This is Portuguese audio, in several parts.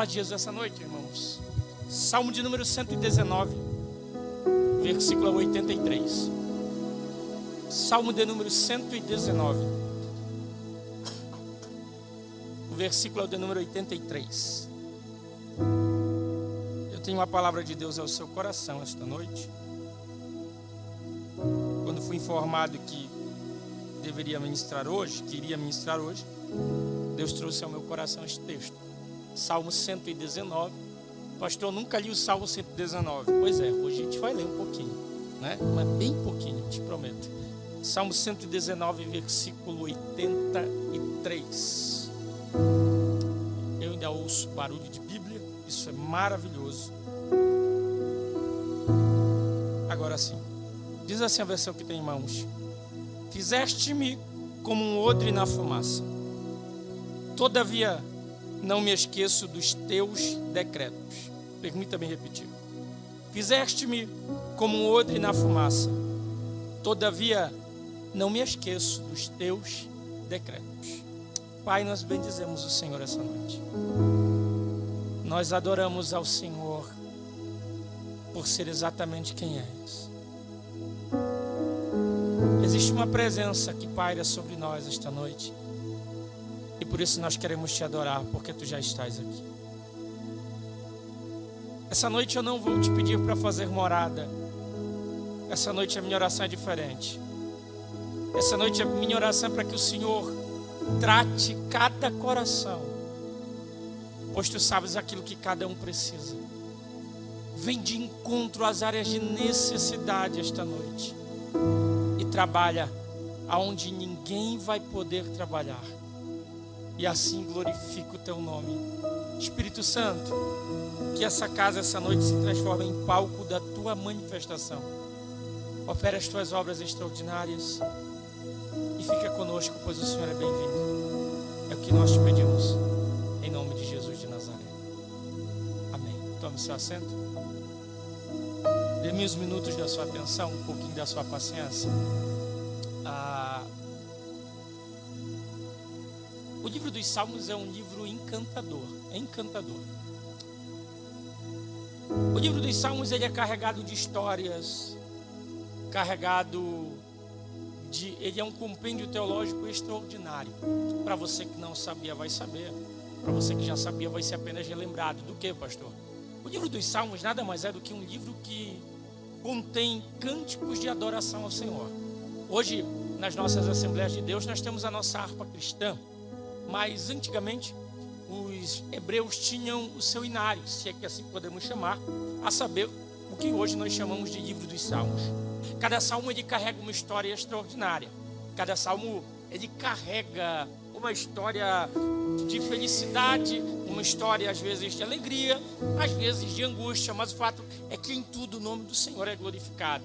palavra de Jesus essa noite, irmãos. Salmo de número 119, versículo 83. Salmo de número 119, o versículo de número 83. Eu tenho uma palavra de Deus ao seu coração esta noite. Quando fui informado que deveria ministrar hoje, que iria ministrar hoje, Deus trouxe ao meu coração este texto. Salmo 119. Pastor, eu nunca li o Salmo 119. Pois é, hoje a gente vai ler um pouquinho, né? Mas bem pouquinho, te prometo. Salmo 119, versículo 83. Eu ainda ouço barulho de Bíblia, isso é maravilhoso. Agora sim, diz assim a versão que tem em mãos: Fizeste-me como um odre na fumaça, todavia não me esqueço dos teus decretos. Permita-me repetir. Fizeste-me como um odre na fumaça, todavia não me esqueço dos teus decretos. Pai, nós bendizemos o Senhor essa noite. Nós adoramos ao Senhor por ser exatamente quem és. Existe uma presença que paira sobre nós esta noite. E por isso nós queremos te adorar, porque tu já estás aqui. Essa noite eu não vou te pedir para fazer morada. Essa noite a minha oração é diferente. Essa noite a minha oração é para que o Senhor trate cada coração, pois tu sabes aquilo que cada um precisa. Vem de encontro às áreas de necessidade esta noite e trabalha aonde ninguém vai poder trabalhar, e assim glorifica o teu nome. Espírito Santo, que essa casa essa noite se transforme em palco da tua manifestação. Opera as tuas obras extraordinárias e fica conosco, pois o Senhor é bem-vindo. É o que nós te pedimos, em nome de Jesus de Nazaré. Amém. Tome seu assento. Dê-me os minutos da sua atenção, um pouquinho da sua paciência. O livro dos Salmos é um livro encantador. É encantador. O livro dos Salmos ele é carregado de histórias, ele é um compêndio teológico extraordinário. Para você que não sabia, vai saber. Para você que já sabia, vai ser apenas relembrado. Do que, pastor? O livro dos Salmos nada mais é do que um livro que contém cânticos de adoração ao Senhor. Hoje, nas nossas Assembleias de Deus, nós temos a nossa harpa cristã. Mas antigamente, os hebreus tinham o seu inário, se é que assim podemos chamar, a saber, o que hoje nós chamamos de livro dos Salmos. Cada salmo ele carrega uma história extraordinária. Cada salmo ele carrega uma história de felicidade, uma história às vezes de alegria, às vezes de angústia, mas o fato é que em tudo o nome do Senhor é glorificado.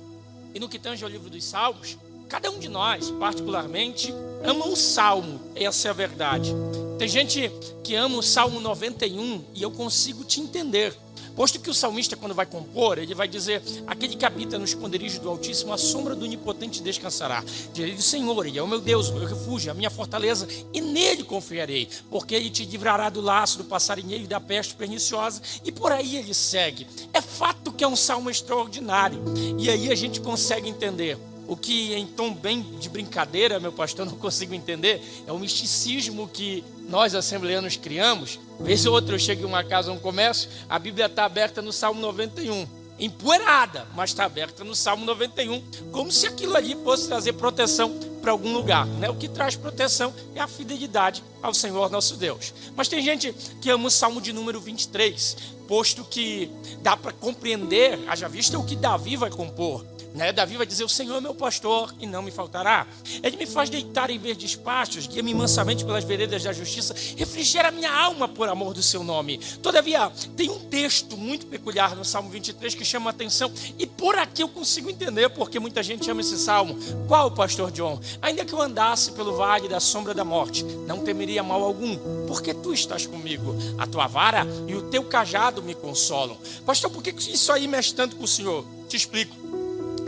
E no que tange ao livro dos Salmos, cada um de nós, particularmente, ama um salmo, essa é a verdade. Tem gente que ama o Salmo 91 e eu consigo te entender. Posto que o salmista, quando vai compor, ele vai dizer: aquele que habita no esconderijo do Altíssimo, a sombra do Onipotente descansará. Direi do Senhor, ele é o meu Deus, o meu refúgio, a minha fortaleza, e nele confiarei, porque ele te livrará do laço, do passarinheiro e da peste perniciosa, e por aí ele segue. É fato que é um salmo extraordinário, e aí a gente consegue entender. O que em tom bem de brincadeira, meu pastor, não consigo entender, é o misticismo que nós assembleanos criamos. Vez ou outra eu chego em uma casa ou um comércio, a Bíblia está aberta no Salmo 91, empoeirada, mas está aberta no Salmo 91, como se aquilo ali fosse trazer proteção para algum lugar, né? O que traz proteção é a fidelidade ao Senhor nosso Deus. Mas tem gente que ama o Salmo de número 23, posto que dá para compreender, haja vista o que Davi vai compor. Davi vai dizer: o Senhor é meu pastor e não me faltará. Ele me faz deitar em verdes pastos, guia-me mansamente pelas veredas da justiça, refrigera minha alma por amor do seu nome. Todavia, tem um texto muito peculiar no Salmo 23 que chama a atenção, e por aqui eu consigo entender porque muita gente ama esse salmo. Qual, pastor John? Ainda que eu andasse pelo vale da sombra da morte, não temeria mal algum, porque tu estás comigo. A tua vara e o teu cajado me consolam. Pastor, por que isso aí mexe tanto com o Senhor? Te explico.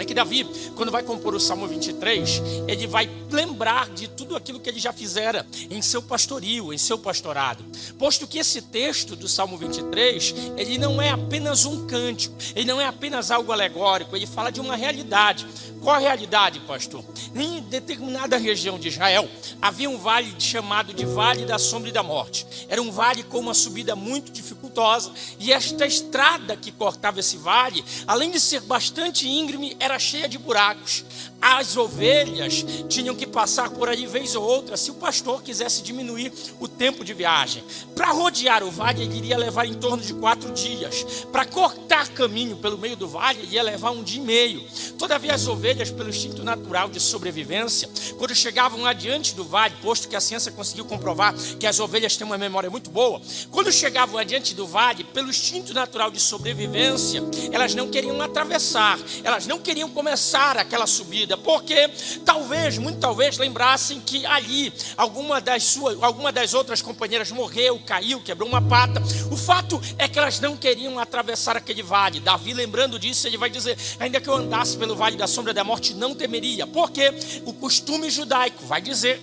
é que Davi, quando vai compor o Salmo 23, ele vai lembrar de tudo aquilo que ele já fizera em seu pastorio, em seu pastorado. Posto que esse texto do Salmo 23, ele não é apenas um cântico, ele não é apenas algo alegórico, ele fala de uma realidade. Qual a realidade, pastor? Em determinada região de Israel, havia um vale chamado de Vale da Sombra e da Morte. Era um vale com uma subida muito dificultosa, e esta estrada que cortava esse vale, além de ser bastante íngreme, era cheia de buracos. As ovelhas tinham que passar por ali vez ou outra, se o pastor quisesse diminuir o tempo de viagem. Para rodear o vale, ele iria levar em torno de 4 dias. Para cortar caminho pelo meio do vale, ele ia levar 1 dia e meio. Todavia, as ovelhas, pelo instinto natural de sobrevivência, quando chegavam adiante do vale, posto que a ciência conseguiu comprovar que as ovelhas têm uma memória muito boa, quando chegavam adiante do vale, pelo instinto natural de sobrevivência, elas não queriam atravessar, elas não queriam começar aquela subida, porque talvez, muito talvez, lembrassem que ali alguma das outras companheiras morreu, caiu, quebrou uma pata. O fato é que elas não queriam atravessar aquele vale. Davi, lembrando disso, ele vai dizer: ainda que eu andasse pelo vale da sombra da morte, não temeria, porque o costume judaico vai dizer,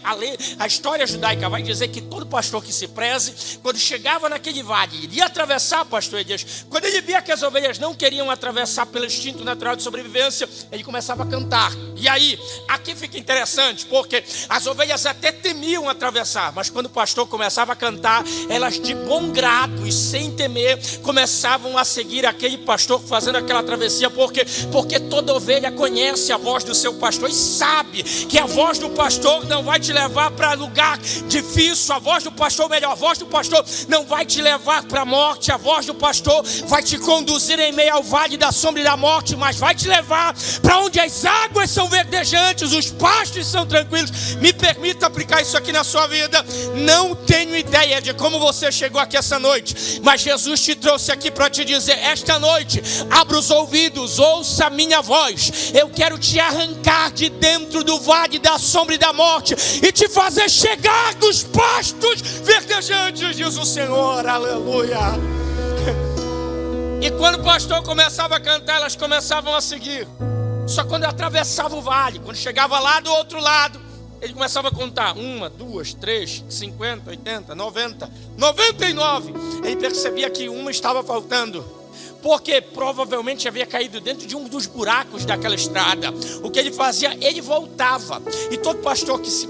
a história judaica vai dizer que todo pastor que se preze, quando chegava naquele vale, iria atravessar, pastor Elias, quando ele via que as ovelhas não queriam atravessar pelo instinto natural de sobrevivência, ele começava a cantar. E aí, aqui fica interessante, porque as ovelhas até temiam atravessar, mas quando o pastor começava a cantar, elas de bom grado e sem temer, começavam a seguir aquele pastor fazendo aquela travessia, porque toda ovelha conhece a voz do seu pastor e sabe que a voz do pastor não vai te levar para lugar difícil, a voz do pastor, melhor, a voz do pastor não vai te levar para a morte, a voz do pastor vai te conduzir em meio ao vale da sombra e da morte, mas vai te levar para onde as águas são verdejantes, os pastos são tranquilos. Me permita aplicar isso aqui na sua vida. Não tenho ideia de como você chegou aqui essa noite, mas Jesus te trouxe aqui para te dizer: esta noite, abra os ouvidos, ouça a minha voz. Eu quero te arrancar de dentro do vale da sombra e da morte e te fazer chegar nos pastos verdejantes, diz o Senhor. Aleluia. E quando o pastor começava a cantar, elas começavam a seguir. Só quando atravessava o vale, quando chegava lá do outro lado, ele começava a contar: 1, 2, 3, 50, 80, 90, 99. Ele percebia que uma estava faltando, porque provavelmente havia caído dentro de um dos buracos daquela estrada. O que ele fazia? Ele voltava. E todo pastor que se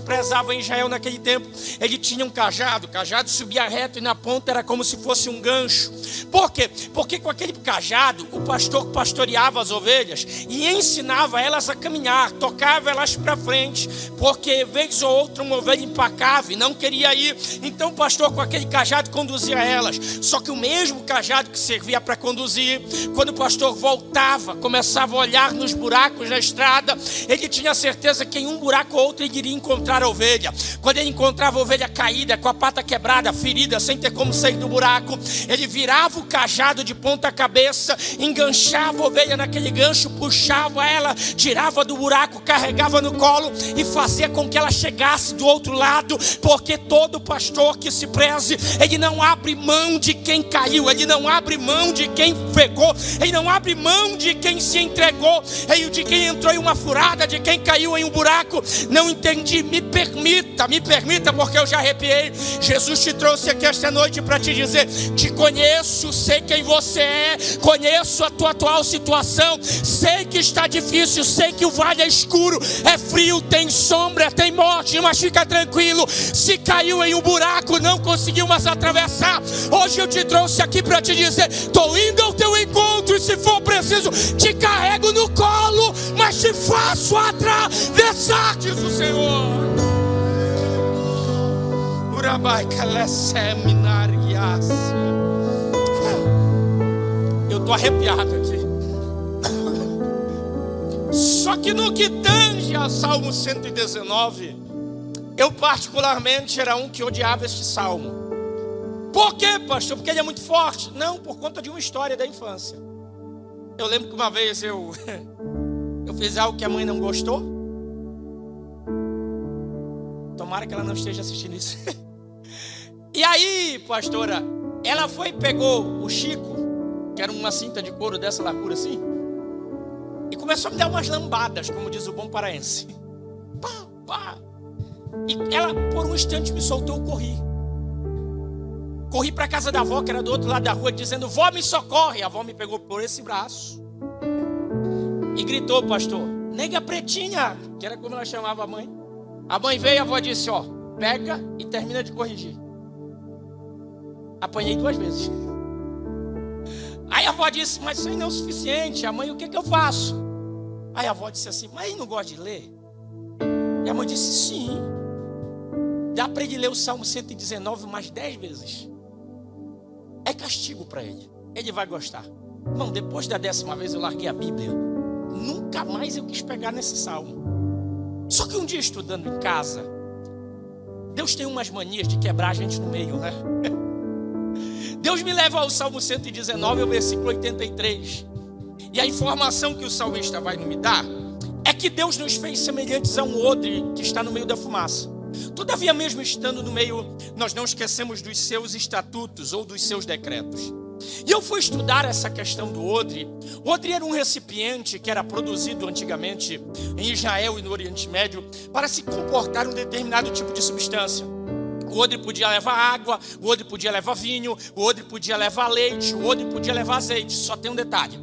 prezava em Israel naquele tempo, ele tinha um cajado. O cajado subia reto e na ponta era como se fosse um gancho. Por quê? Porque com aquele cajado o pastor pastoreava as ovelhas e ensinava elas a caminhar, tocava elas para frente, porque vez ou outra uma ovelha empacava e não queria ir. Então o pastor com aquele cajado conduzia elas. Só que o mesmo cajado que servia para conduzir, quando o pastor voltava, começava a olhar nos buracos da estrada, ele tinha certeza que em um buraco ou outro ele iria encontrar a ovelha. Quando ele encontrava a ovelha caída, com a pata quebrada, ferida, sem ter como sair do buraco, ele virava o cajado de ponta cabeça, enganchava a ovelha naquele gancho, puxava ela, tirava do buraco, carregava no colo e fazia com que ela chegasse do outro lado. Porque todo pastor que se preze, ele não abre mão de quem caiu, ele não abre mão de quem pegou, ele não abre mão de quem se entregou, de quem entrou em uma furada, de quem caiu em um buraco. Não entendi, me permita, porque eu já arrepiei. Jesus te trouxe aqui esta noite para te dizer: te conheço, sei quem você é, conheço a tua atual situação, sei que está difícil, sei que o vale é escuro, é frio, tem sombra, tem morte, mas fica tranquilo. Se caiu em um buraco, não conseguiu mais atravessar, hoje eu te trouxe aqui para te dizer: estou indo ao teu encontro, e se for preciso te carrego no colo, mas te faço atravessar, diz o Senhor. Eu estou arrepiado aqui. Só que no que tange a Salmo 119, eu particularmente era um que odiava este salmo. Por quê, pastor? Porque ele é muito forte? Não, por conta de uma história da infância. Eu lembro que uma vez eu fiz algo que a mãe não gostou. Tomara que ela não esteja assistindo isso. E aí, pastora, ela foi e pegou o Chico, que era uma cinta de couro dessa largura assim, E começou a me dar umas lambadas, como diz o bom paraense. Pá, pá. E ela, por um instante, me soltou, eu corri. Corri para a casa da avó, que era do outro lado da rua, dizendo: vó, me socorre. A avó me pegou por esse braço e gritou: pastor, nega pretinha, que era como ela chamava a mãe. A mãe veio e a avó disse: ó, pega e termina de corrigir. Apanhei 2 vezes. Aí a avó disse: mas isso aí não é o suficiente. A mãe: o que eu faço? Aí a avó disse assim: mas ele não gosta de ler? E a mãe disse: sim. Dá para ele ler o Salmo 119 mais 10 vezes. É castigo para ele. Ele vai gostar. Irmão, depois da 10ª vez eu larguei a Bíblia. Nunca mais eu quis pegar nesse salmo. Só que um dia, estudando em casa, Deus tem umas manias de quebrar a gente no meio, né? Deus me leva ao Salmo 119, ao versículo 83. E a informação que o salmista vai me dar é que Deus nos fez semelhantes a um odre que está no meio da fumaça. Todavia, mesmo estando no meio, nós não esquecemos dos seus estatutos ou dos seus decretos. E eu fui estudar essa questão do odre. O odre era um recipiente que era produzido antigamente em Israel e no Oriente Médio para se comportar um determinado tipo de substância. O odre podia levar água, o odre podia levar vinho, o odre podia levar leite, o odre podia levar azeite. Só tem um detalhe: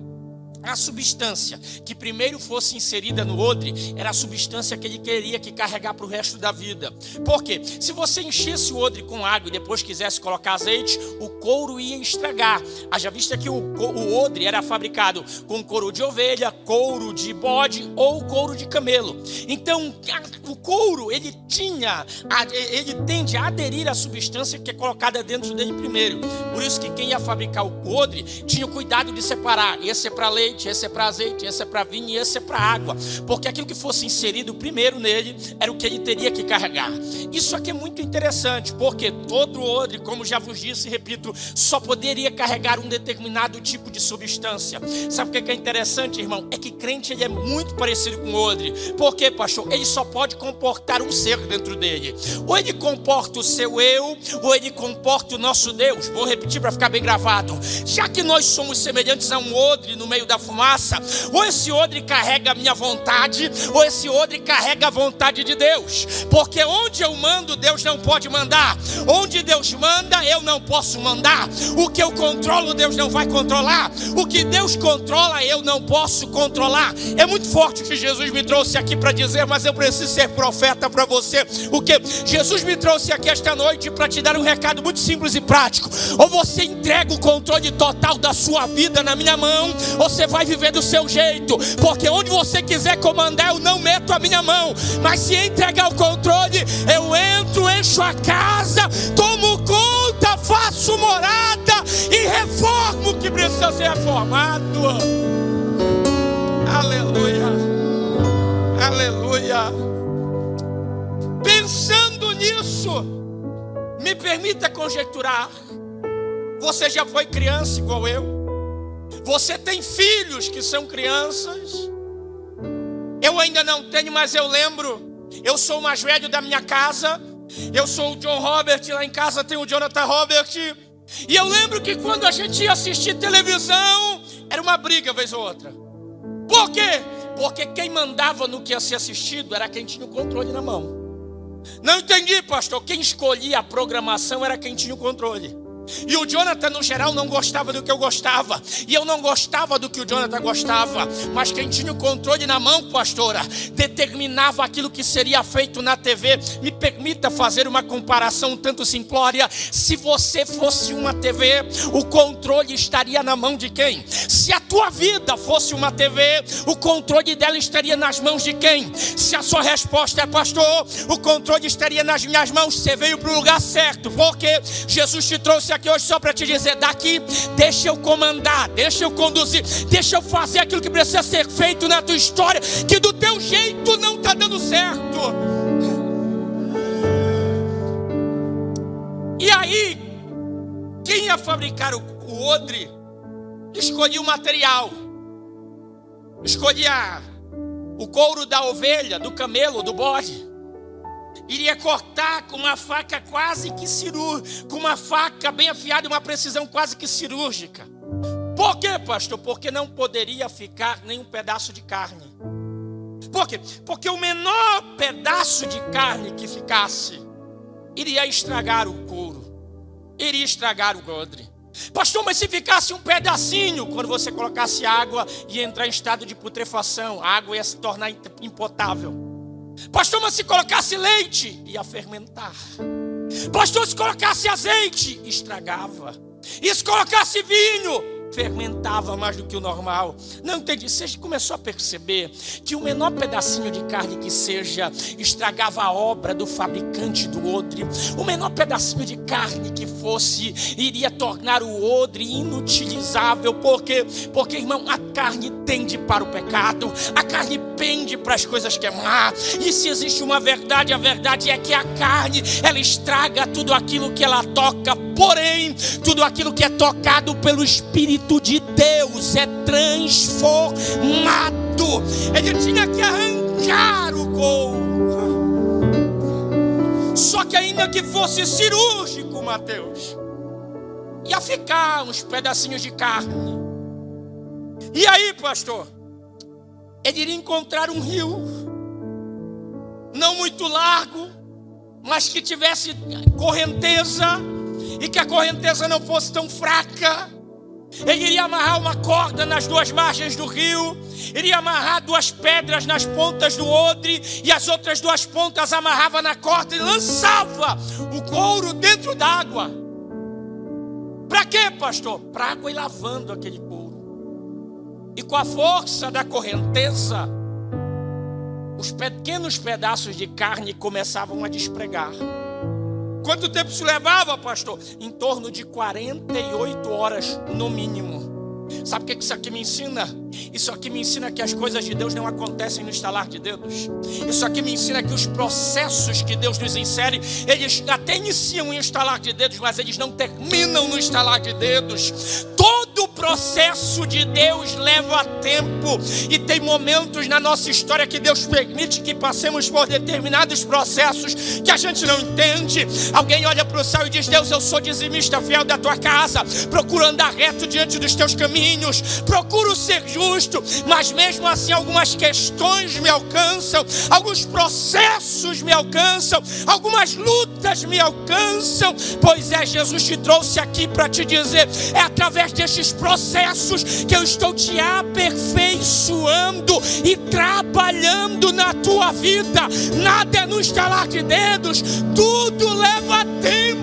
a substância que primeiro fosse inserida no odre era a substância que ele queria que carregar para o resto da vida. Por quê? Se você enchesse o odre com água e depois quisesse colocar azeite, o couro ia estragar. Haja vista que o odre era fabricado com couro de ovelha, couro de bode ou couro de camelo. Então o couro ele tende a aderir à substância que é colocada dentro dele primeiro. Por isso que quem ia fabricar o odre tinha o cuidado de separar: esse é para leite, esse é para azeite, esse é para vinho e esse é para água, porque aquilo que fosse inserido primeiro nele era o que ele teria que carregar. Isso aqui é muito interessante, porque todo odre, como já vos disse e repito, só poderia carregar um determinado tipo de substância. Sabe o que é interessante, irmão? É que crente ele é muito parecido com odre. Por quê, pastor? Ele só pode comportar um ser dentro dele. Ou ele comporta o seu eu, ou ele comporta o nosso Deus. Vou repetir para ficar bem gravado. Já que nós somos semelhantes a um odre no meio da fumaça, ou esse odre carrega a minha vontade, ou esse odre carrega a vontade de Deus. Porque onde eu mando, Deus não pode mandar. Onde Deus manda, eu não posso mandar. O que eu controlo, Deus não vai controlar. O que Deus controla, eu não posso controlar. É muito forte o que Jesus me trouxe aqui para dizer, mas eu preciso ser profeta para você. O que Jesus me trouxe aqui esta noite para te dar um recado muito simples e prático: ou você entrega o controle total da sua vida na minha mão, ou você vai viver do seu jeito, porque onde você quiser comandar, eu não meto a minha mão. Mas se entregar o controle, eu entro, encho a casa, tomo conta, faço morada e reformo o que precisa ser reformado. Aleluia, aleluia. Pensando nisso, me permita conjecturar: você já foi criança igual eu? Você tem filhos que são crianças? Eu ainda não tenho, mas eu lembro. Eu sou o mais velho da minha casa. Eu sou o John Robert, lá em casa tem o Jonathan Robert. E eu lembro que quando a gente ia assistir televisão, era uma briga vez ou outra. Por quê? Porque quem mandava no que ia ser assistido era quem tinha o controle na mão. Não entendi, pastor. Quem escolhia a programação era quem tinha o controle. E o Jonathan, no geral, não gostava do que eu gostava, e eu não gostava do que o Jonathan gostava. Mas quem tinha o controle na mão, pastora, determinava aquilo que seria feito na TV. Me permita fazer uma comparação um tanto simplória: se você fosse uma TV, o controle estaria na mão de quem? Se a tua vida fosse uma TV, o controle dela estaria nas mãos de quem? Se a sua resposta é: pastor, o controle estaria nas minhas mãos, você veio para o lugar certo. Porque Jesus te trouxe aqui hoje só para te dizer: daqui, deixa eu comandar, deixa eu conduzir, deixa eu fazer aquilo que precisa ser feito na tua história, que do teu jeito não está dando certo. E aí, quem ia fabricar o odre escolhia o material, escolhia o couro da ovelha, do camelo, do bode. Iria cortar com uma faca quase que cirúrgica, com uma faca bem afiada e uma precisão quase que cirúrgica. Por quê, pastor? Porque não poderia ficar nem um pedaço de carne. Por quê? Porque o menor pedaço de carne que ficasse iria estragar o couro, iria estragar o odre. Pastor, mas se ficasse um pedacinho, quando você colocasse água, ia entrar em estado de putrefação, a água ia se tornar impotável. Pastor, mas se colocasse leite, ia fermentar. Pastor, se colocasse azeite, estragava. E se colocasse vinho, fermentava mais do que o normal. Não entendi. Você começou a perceber que o menor pedacinho de carne que seja estragava a obra do fabricante do odre. O menor pedacinho de carne que fosse iria tornar o odre inutilizável. Por quê? Porque, irmão, a carne tende para o pecado, a carne pende para as coisas que é má. E se existe uma verdade, a verdade é que a carne, ela estraga tudo aquilo que ela toca. Porém, tudo aquilo que é tocado pelo Espírito de Deus é transformado. Ele tinha que arrancar o couro. Só que ainda que fosse cirúrgico, Mateus, ia ficar uns pedacinhos de carne. E aí, pastor, ele iria encontrar um rio, não muito largo, mas que tivesse correnteza, e que a correnteza não fosse tão fraca. Ele iria amarrar uma corda nas duas margens do rio, iria amarrar duas pedras nas pontas do odre, e as outras duas pontas amarrava na corda e lançava o couro dentro d'água. Para quê, pastor? Para a água ir lavando aquele couro. E com a força da correnteza, os pequenos pedaços de carne começavam a despregar. Quanto tempo isso levava, pastor? Em torno de 48 horas no mínimo. Sabe o que isso aqui me ensina? Isso aqui me ensina que as coisas de Deus não acontecem no estalar de dedos. Isso aqui me ensina que os processos que Deus nos insere, eles até iniciam em estalar de dedos, mas eles não terminam no estalar de dedos. Todo o processo de Deus leva tempo. E tem momentos na nossa história que Deus permite que passemos por determinados processos que a gente não entende. Alguém olha para o céu e diz: Deus, eu sou dizimista fiel da tua casa, procuro andar reto diante dos teus caminhos, procuro ser justo, mas mesmo assim algumas questões me alcançam, alguns processos me alcançam, algumas lutas me alcançam. Pois é, Jesus te trouxe aqui para te dizer: é através destes processos que eu estou te aperfeiçoando e trabalhando na tua vida. Nada é no estalar de dedos, tudo leva tempo.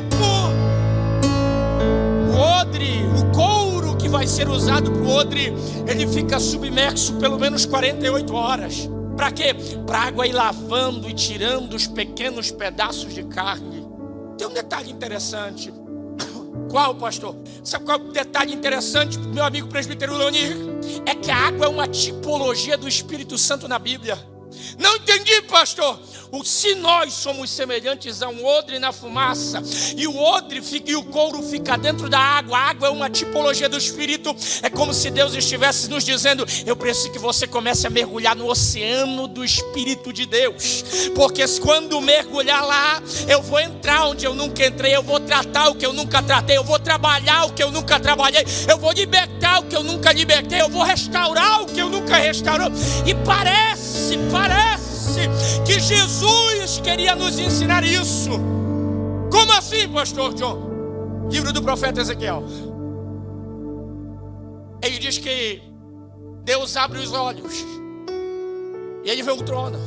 O odre, o couro que vai ser usado para o odre, ele fica submerso pelo menos 48 horas. Para quê? Para a água ir lavando e tirando os pequenos pedaços de carne. Tem um detalhe interessante. Qual, pastor? Sabe qual é o detalhe interessante, meu amigo presbítero Leonir? É que a água é uma tipologia do Espírito Santo na Bíblia. Não entendi, pastor. Se nós somos semelhantes a um odre na fumaça, e o odre fica, e o couro fica dentro da água, a água é uma tipologia do Espírito. É como se Deus estivesse nos dizendo: eu preciso que você comece a mergulhar no oceano do Espírito de Deus, porque quando mergulhar lá, eu vou entrar onde eu nunca entrei, eu vou tratar o que eu nunca tratei, eu vou trabalhar o que eu nunca trabalhei, eu vou libertar o que eu nunca libertei, eu vou restaurar o que eu nunca restaurou. E parece que Jesus queria nos ensinar isso. Como assim, pastor John? Livro do profeta Ezequiel. Ele diz que Deus abre os olhos e ele vê um trono,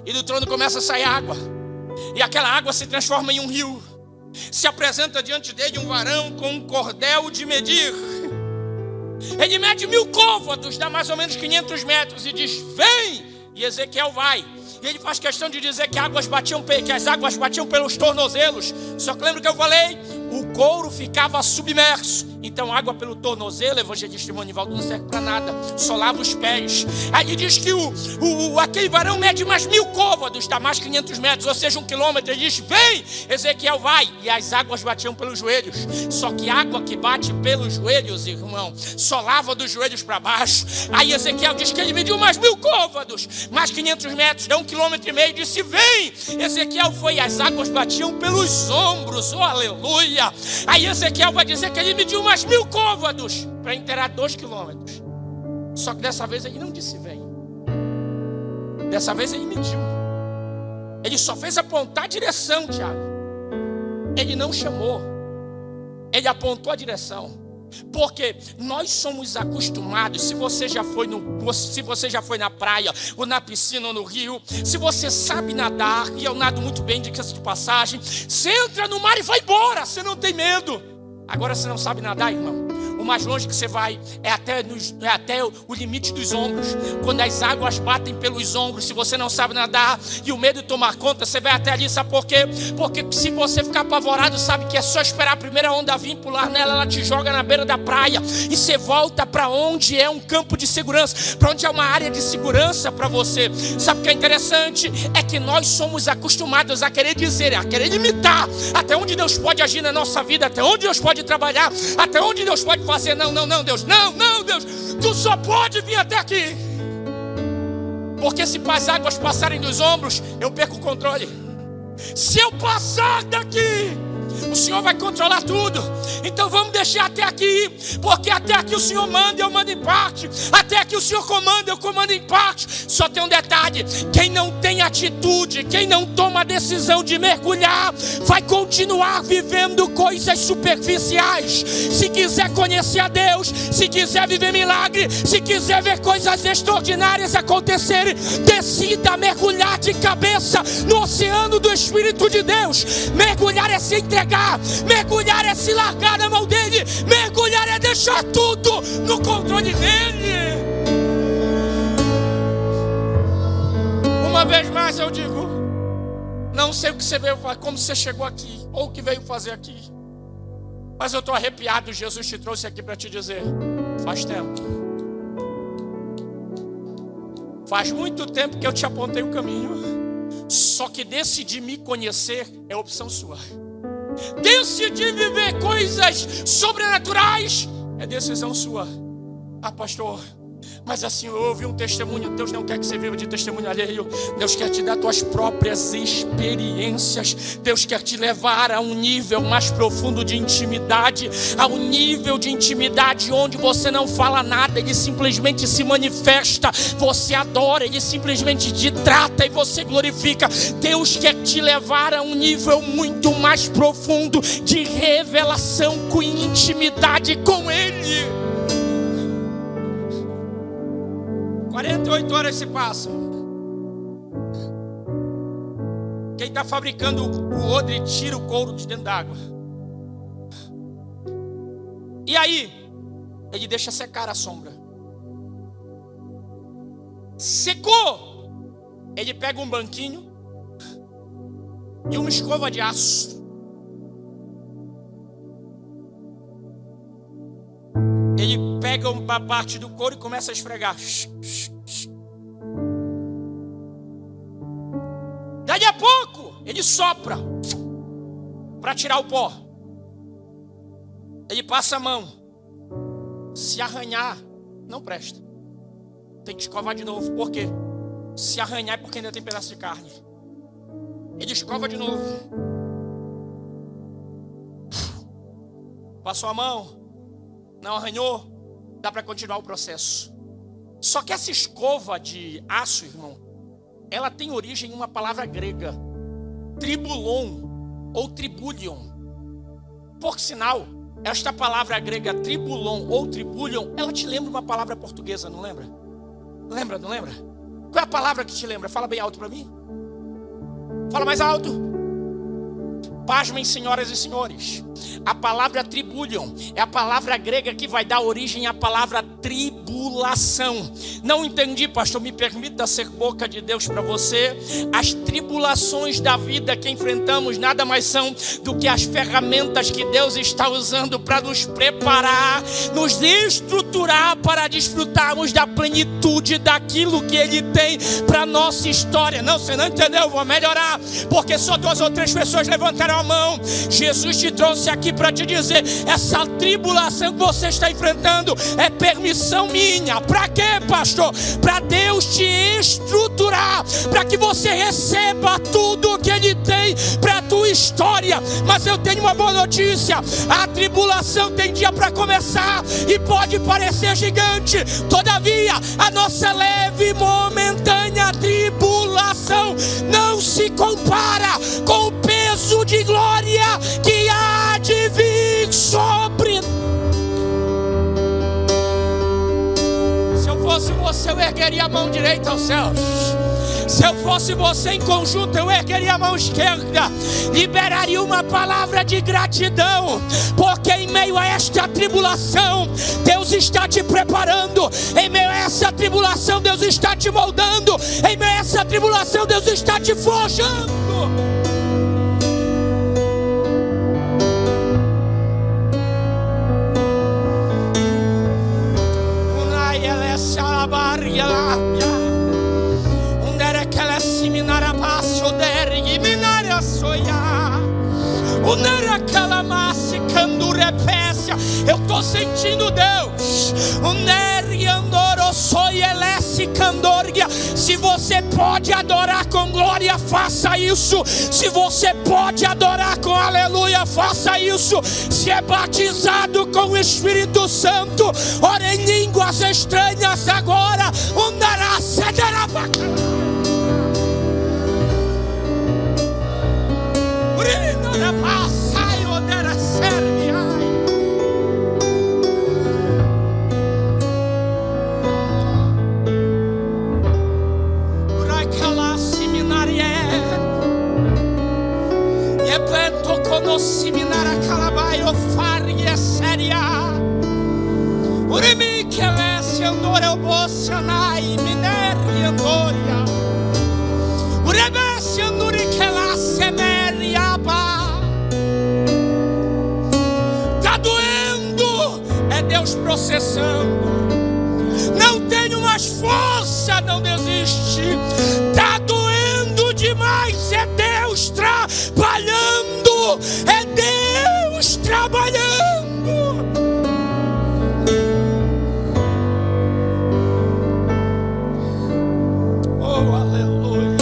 e do trono começa a sair água, e aquela água se transforma em um rio. Se apresenta diante dele um varão com um cordel de medir. Ele mede 1000 côvados, dá mais ou menos 500 metros, e diz: vem! E Ezequiel vai. E ele faz questão de dizer que as águas batiam pelos tornozelos. Só que lembra que eu falei? O couro ficava submerso. Então água pelo tornozelo, evangelista Monivaldo, não serve para nada, só lava os pés. Aí diz que aquele varão mede mais 1000 côvados, dá mais 500 metros, ou seja, 1 quilômetro. Ele diz: vem! Ezequiel vai. E as águas batiam pelos joelhos. Só que água que bate pelos joelhos, irmão, só lava dos joelhos para baixo. Aí Ezequiel diz que ele mediu mais 1000 côvados, mais 500 metros, dá 1,5 km. E disse: vem! Ezequiel foi, e as águas batiam pelos ombros. Oh, aleluia! Aí Ezequiel vai dizer que ele mediu mais mais 1000 côvados para inteirar 2 quilômetros. Só que dessa vez ele não disse vem. Dessa vez ele mediu. Ele só fez apontar a direção, Tiago. Ele não chamou. Ele apontou a direção. Porque nós somos acostumados, se você já foi na praia, ou na piscina, ou no rio, se você sabe nadar, e eu nado muito bem, diga-se de passagem, você entra no mar e vai embora, você não tem medo. Agora você não sabe nadar, irmão. O mais longe que você vai é até o limite dos ombros. Quando as águas batem pelos ombros, se você não sabe nadar e o medo tomar conta, você vai até ali, sabe por quê? Porque se você ficar apavorado, sabe que é só esperar a primeira onda vir, pular nela, ela te joga na beira da praia e você volta para onde é um campo de segurança, para onde é uma área de segurança para você. Sabe o que é interessante? É que nós somos acostumados a querer dizer, a querer limitar até onde Deus pode agir na nossa vida, até onde Deus pode trabalhar, até onde Deus pode fazer. Não, Deus, não, Deus, tu só pode vir até aqui. Porque se as águas passarem dos ombros, eu perco o controle. Se eu passar daqui, o Senhor vai controlar tudo. Então vamos deixar até aqui, porque até aqui o Senhor manda, eu mando em parte. Até aqui o Senhor comanda, eu comando em parte. Só tem um detalhe: quem não tem atitude, quem não toma a decisão de mergulhar, vai continuar vivendo coisas superficiais. Se quiser conhecer a Deus, se quiser viver milagre, se quiser ver coisas extraordinárias acontecerem, decida mergulhar de cabeça no oceano do Espírito de Deus. Mergulhar é se entregar, mergulhar é se largar na mão dele, mergulhar é deixar tudo no controle dele. Uma vez mais eu digo, não sei o que você veio fazer, como você chegou aqui, ou o que veio fazer aqui, mas eu estou arrepiado. Jesus te trouxe aqui para te dizer: faz tempo, faz muito tempo que eu te apontei o caminho, só que decidir me conhecer é opção sua. Decidir viver coisas sobrenaturais é decisão sua. Ah, pastor, mas assim, eu ouvi um testemunho. Deus não quer que você viva de testemunho alheio. Deus quer te dar tuas próprias experiências. Deus quer te levar a um nível mais profundo de intimidade, a um nível de intimidade onde você não fala nada, Ele simplesmente se manifesta. Você adora, Ele simplesmente te trata e você glorifica. Deus quer te levar a um nível muito mais profundo de revelação com intimidade com Ele. 48 horas se passam. Quem está fabricando o odre tira o couro de dentro d'água. E aí, ele deixa secar a sombra. Secou. Ele pega um banquinho e uma escova de aço. Ele pega uma parte do couro e começa a esfregar. Daí a pouco, ele sopra para tirar o pó. Ele passa a mão. Se arranhar, não presta. Tem que escovar de novo. Por quê? Se arranhar é porque ainda tem pedaço de carne. Ele escova de novo. Passou a mão. Não arranhou, dá para continuar o processo. Só que essa escova de aço, irmão, ela tem origem em uma palavra grega, tribulon ou tribulion. Por sinal, esta palavra grega tribulon ou tribulion, ela te lembra uma palavra portuguesa, não lembra? Lembra, não lembra? Qual é a palavra que te lembra? Fala bem alto para mim. Fala mais alto. Pasmem, senhoras e senhores, a palavra tribulion é a palavra grega que vai dar origem à palavra tribulação. Não entendi, pastor, me permita ser boca de Deus para você. As tribulações da vida que enfrentamos nada mais são do que as ferramentas que Deus está usando para nos preparar, nos estruturar para desfrutarmos da plenitude daquilo que Ele tem para nossa história. Não, você não entendeu, eu vou melhorar, porque só 2 ou 3 pessoas levantaram a mão. Jesus te trouxe aqui para te dizer: essa tribulação que você está enfrentando é permissão minha. Para quê, pastor? Para Deus te estruturar, para que você receba tudo o que Ele tem para a tua história. Mas eu tenho uma boa notícia: a tribulação tem dia para começar e pode parecer gigante. Todavia, a nossa leve e momentânea tribulação não se compara com o peso de glória que há de vir sobre. Se eu fosse você, eu ergueria a mão direita aos céus. Se eu fosse você, em conjunto, eu ergueria a mão esquerda, liberaria uma palavra de gratidão, porque em meio a esta tribulação, Deus está te preparando. Em meio a essa tribulação, Deus está te moldando. Em meio a essa tribulação, Deus está te forjando. Eu estou sentindo Deus. Se você pode adorar com glória, faça isso. Se você pode adorar com aleluia, faça isso. Se é batizado com o Espírito Santo, ora em línguas estranhas agora. Tá doendo, é Deus processando. Não tenho mais força, não desiste. Tá doendo demais, é Deus trabalhando. É Deus trabalhando. Oh, aleluia.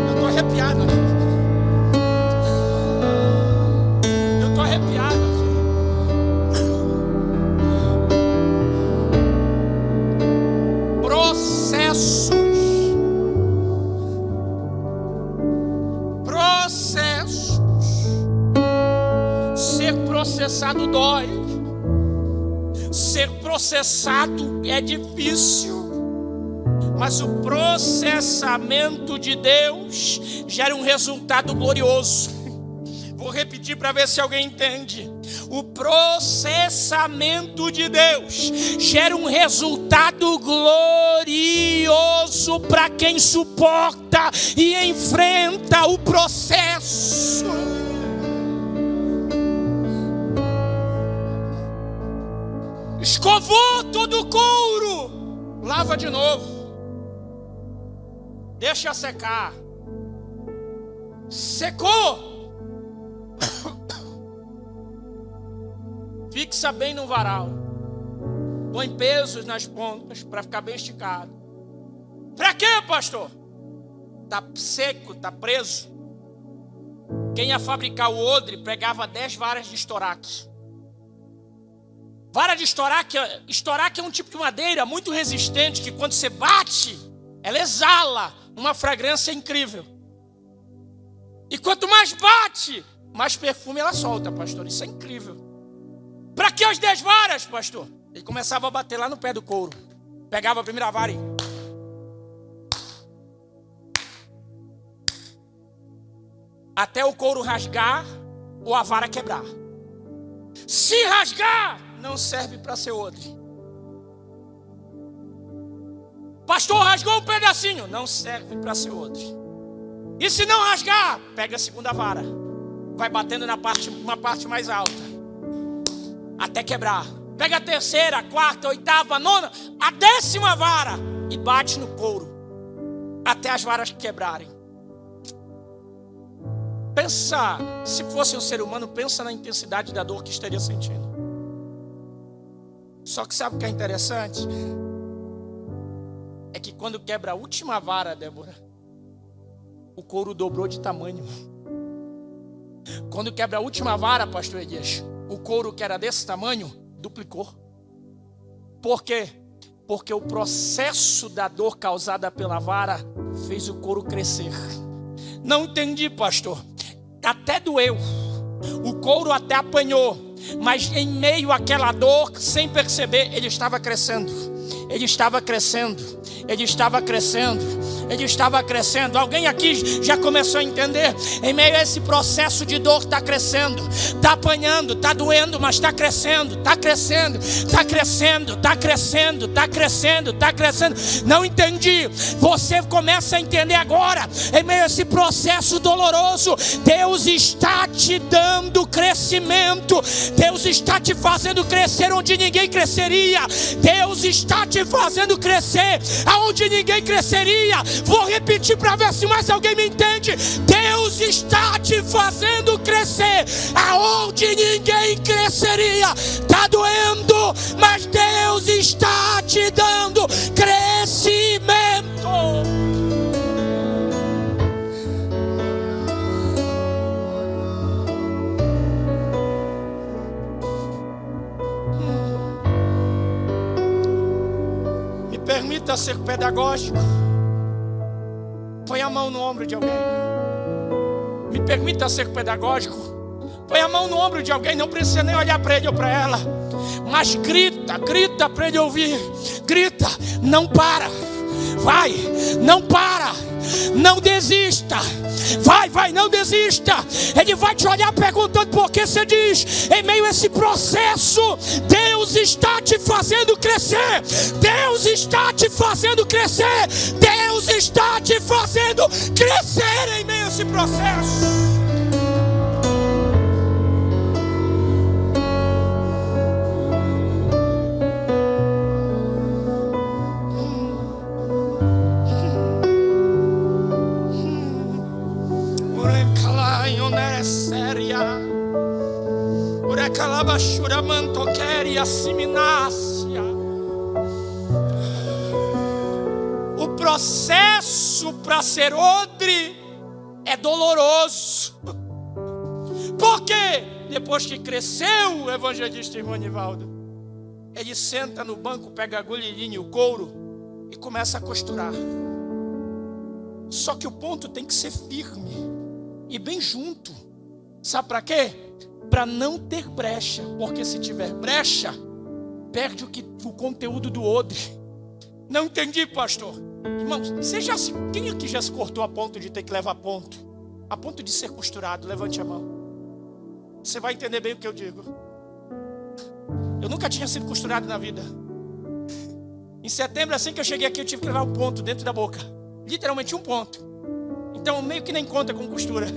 Eu tô arrepiado. Eu tô arrepiado. Processos. Ser processado dói. Ser processado é difícil. Mas o processamento de Deus gera um resultado glorioso. Vou repetir para ver se alguém entende. O processamento de Deus gera um resultado glorioso para quem suporta e enfrenta o processo. Escovou todo o couro, lava de novo. Deixa secar. Secou. Fixa bem no varal. Põe pesos nas pontas para ficar bem esticado. Para quê, pastor? Tá seco, tá preso. Quem ia fabricar o odre pegava 10 varas de estoraque. Vara de estoraque é um tipo de madeira muito resistente que quando você bate, ela exala uma fragrância incrível. E quanto mais bate, mais perfume ela solta, pastor. Isso é incrível. Para que as 10 varas, pastor? Ele começava a bater lá no pé do couro. Pegava a primeira vara e... até o couro rasgar ou a vara quebrar. Se rasgar, não serve para ser outro. Pastor, rasgou um pedacinho, não serve para ser outro. E se não rasgar, pega a segunda vara. vai batendo uma parte mais alta, até quebrar. Pega a terceira, a quarta, a oitava, a nona, a 10ª vara e bate no couro, até as varas quebrarem. Pensa, se fosse um ser humano, pensa na intensidade da dor que estaria sentindo. Só que sabe o que é interessante? É que quando quebra a última vara, Débora, o couro dobrou de tamanho. Quando quebra a última vara, pastor Elias, o couro que era desse tamanho, duplicou. Por quê? Porque o processo da dor causada pela vara fez o couro crescer. Não entendi, pastor. Até doeu. O couro até apanhou. Mas em meio àquela dor, sem perceber, ele estava crescendo. Ele estava crescendo. Ele estava crescendo. Ele estava crescendo. Alguém aqui já começou a entender? Em meio a esse processo de dor, está crescendo. Está apanhando, está doendo, mas está crescendo. Está crescendo, está crescendo, está crescendo, está crescendo, está crescendo. Não entendi. Você começa a entender agora. Em meio a esse processo doloroso, Deus está te dando crescimento. Deus está te fazendo crescer onde ninguém cresceria. Deus está te fazendo crescer aonde ninguém cresceria. Vou repetir para ver se mais alguém me entende. Deus está te fazendo crescer aonde ninguém cresceria. Está doendo, mas Deus está te dando crescimento. Me permita ser pedagógico. Põe a mão no ombro de alguém. Me permita ser pedagógico. Põe a mão no ombro de alguém. Não precisa nem olhar para ele ou para ela, mas grita para ele ouvir. Grita, não para. Vai, não para. Não desista. Vai, não desista. Ele vai te olhar perguntando por que você diz. Em meio a esse processo, Deus está te fazendo crescer. Deus está te fazendo crescer. Deus está te fazendo crescer em meio a esse processo. O processo para ser odre é doloroso. Porque depois que cresceu o evangelista Irmanivaldo, ele senta no banco, pega a agulha e linha, o couro e começa a costurar. Só que o ponto tem que ser firme e bem junto. Sabe para quê? Para não ter brecha, porque se tiver brecha, perde o conteúdo do odre. Não entendi, pastor. Irmão, quem aqui já se cortou a ponto de ter que levar ponto? A ponto de ser costurado, levante a mão. Você vai entender bem o que eu digo. Eu nunca tinha sido costurado na vida. Em setembro, assim que eu cheguei aqui, eu tive que levar um ponto dentro da boca. Literalmente um ponto. Então meio que nem conta com costura.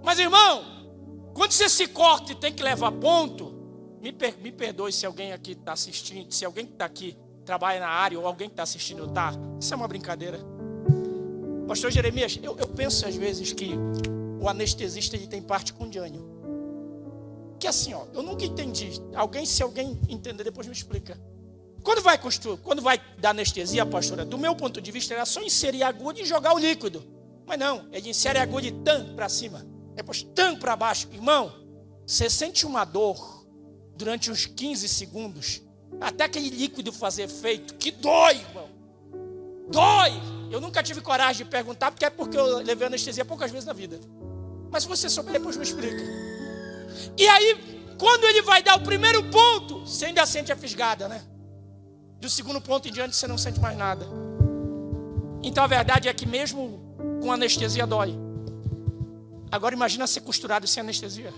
Mas irmão, quando você se corta e tem que levar ponto, me perdoe se alguém aqui está assistindo, se alguém que está aqui trabalha na área ou alguém que está assistindo está. Isso é uma brincadeira. Pastor Jeremias, eu penso às vezes que o anestesista ele tem parte com o Jânio. Que assim, ó, eu nunca entendi. Se alguém entender, depois me explica. Quando vai dar anestesia, pastora, do meu ponto de vista, era só inserir a agulha e jogar o líquido. Mas não, ele insere a agulha e tam para cima, depois tam para baixo. Irmão, você sente uma dor durante uns 15 segundos, até aquele líquido fazer efeito, que dói, irmão. Dói. Eu nunca tive coragem de perguntar, porque eu levei anestesia poucas vezes na vida. Mas se você souber, depois me explica. E aí, quando ele vai dar o primeiro ponto, você ainda sente a fisgada, né? Do segundo ponto em diante, você não sente mais nada. Então a verdade é que mesmo com anestesia dói. Agora imagina ser costurado sem anestesia.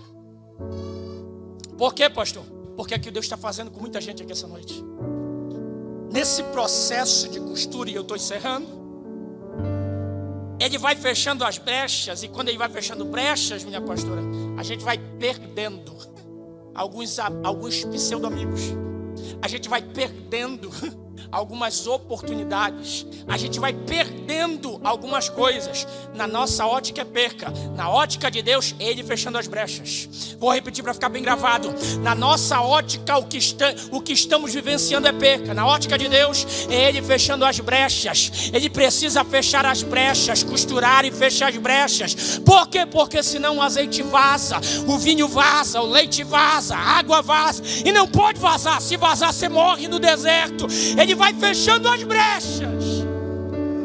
Por quê, pastor? Porque é o que Deus está fazendo com muita gente aqui essa noite. Nesse processo de costura, e eu estou encerrando, ele vai fechando as brechas, e quando ele vai fechando brechas, minha pastora, a gente vai perdendo alguns pseudo-amigos. A gente vai perdendo algumas oportunidades. A gente vai perdendo algumas coisas. Na nossa ótica é perca. Na ótica de Deus, ele fechando as brechas. Vou repetir para ficar bem gravado. Na nossa ótica, o que estamos vivenciando é perca. Na ótica de Deus, é ele fechando as brechas. Ele precisa fechar as brechas, costurar e fechar as brechas. Por quê? Porque senão o azeite vaza, o vinho vaza, o leite vaza, a água vaza. E não pode vazar. Se vazar, você morre no deserto. Ele vai fechando as brechas.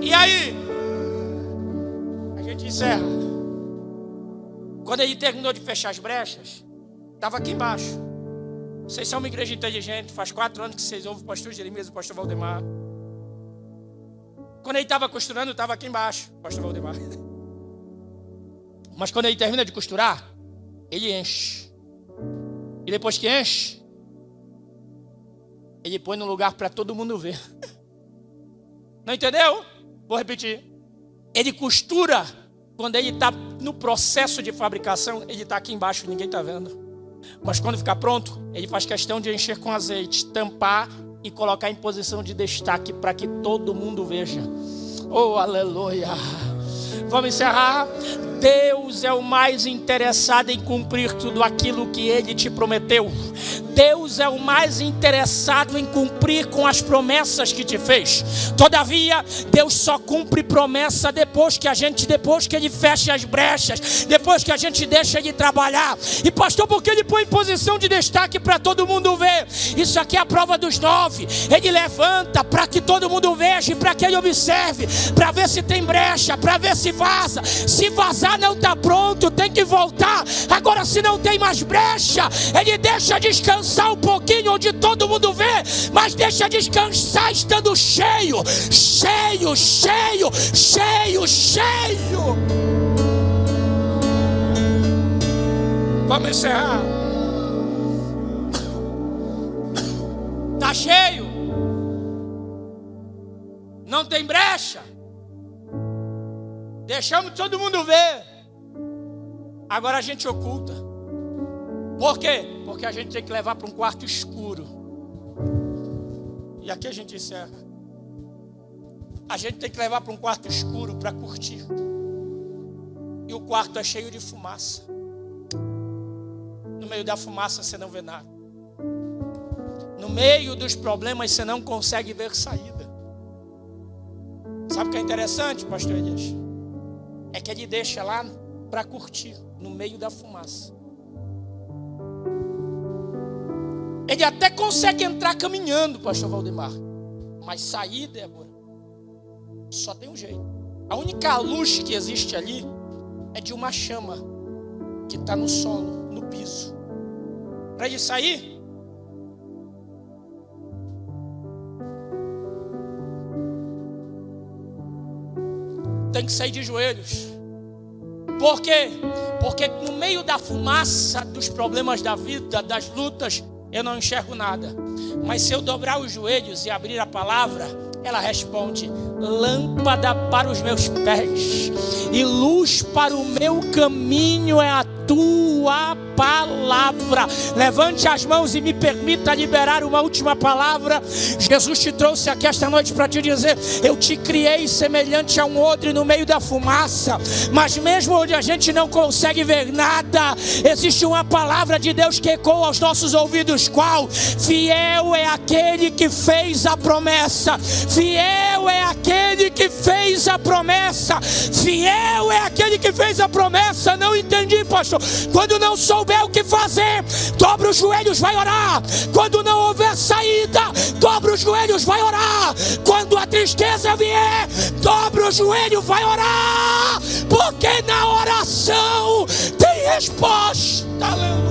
E aí, a gente encerra. Quando ele terminou de fechar as brechas, estava aqui embaixo. Vocês são uma igreja inteligente. Faz 4 anos que vocês ouvem o pastor Jeremias e o pastor Valdemar. Quando ele estava costurando, estava aqui embaixo, o pastor Valdemar. Mas quando ele termina de costurar, ele enche. E depois que enche, ele põe no lugar para todo mundo ver. Não entendeu? Vou repetir. Ele costura. Quando ele está no processo de fabricação, ele está aqui embaixo, ninguém está vendo. Mas quando ficar pronto, ele faz questão de encher com azeite, tampar e colocar em posição de destaque para que todo mundo veja. Oh, aleluia! Vamos encerrar. Deus é o mais interessado em cumprir tudo aquilo que Ele te prometeu. Deus é o mais interessado em cumprir com as promessas que te fez. Todavia, Deus só cumpre promessa depois que Ele fecha as brechas, depois que a gente deixa Ele trabalhar. E pastor, por que Ele põe em posição de destaque para todo mundo ver? Isso aqui é a prova dos 9. Ele levanta para que todo mundo veja e para que Ele observe, para ver se tem brecha, para ver se vaza. Se vazar, não está pronto, tem que voltar. Agora, se não tem mais brecha, ele deixa descansar um pouquinho onde todo mundo vê, mas deixa descansar estando cheio, cheio, cheio, cheio, cheio. Vamos encerrar. Está cheio, não tem brecha, deixamos todo mundo ver. Agora a gente oculta. Por quê? Porque a gente tem que levar para um quarto escuro. E aqui a gente encerra. A gente tem que levar para um quarto escuro para curtir. E o quarto é cheio de fumaça. No meio da fumaça você não vê nada. No meio dos problemas você não consegue ver saída. Sabe o que é interessante, pastor Elias? É que ele deixa lá para curtir, no meio da fumaça. Ele até consegue entrar caminhando, pastor Valdemar, mas sair, Débora, só tem um jeito. A única luz que existe ali é de uma chama que está no solo, no piso. Para ele sair, tem que sair de joelhos. Por quê? Porque no meio da fumaça dos problemas da vida, das lutas, eu não enxergo nada. Mas se eu dobrar os joelhos e abrir a palavra, ela responde: lâmpada para os meus pés e luz para o meu caminho é a tua palavra. Levante as mãos e me permita liberar uma última palavra. Jesus te trouxe aqui esta noite para te dizer: eu te criei semelhante a um odre no meio da fumaça. Mas mesmo onde a gente não consegue ver nada, existe uma palavra de Deus que ecoa aos nossos ouvidos. Qual? Fiel é aquele que fez a promessa. Fiel é aquele que fez a promessa. Fiel é aquele que fez a promessa. Não entendi, pastor. Quando não souber o que fazer, dobra os joelhos, vai orar. Quando não houver saída, dobra os joelhos, vai orar. Quando a tristeza vier, dobra o joelho, vai orar. Porque na oração tem resposta. Aleluia.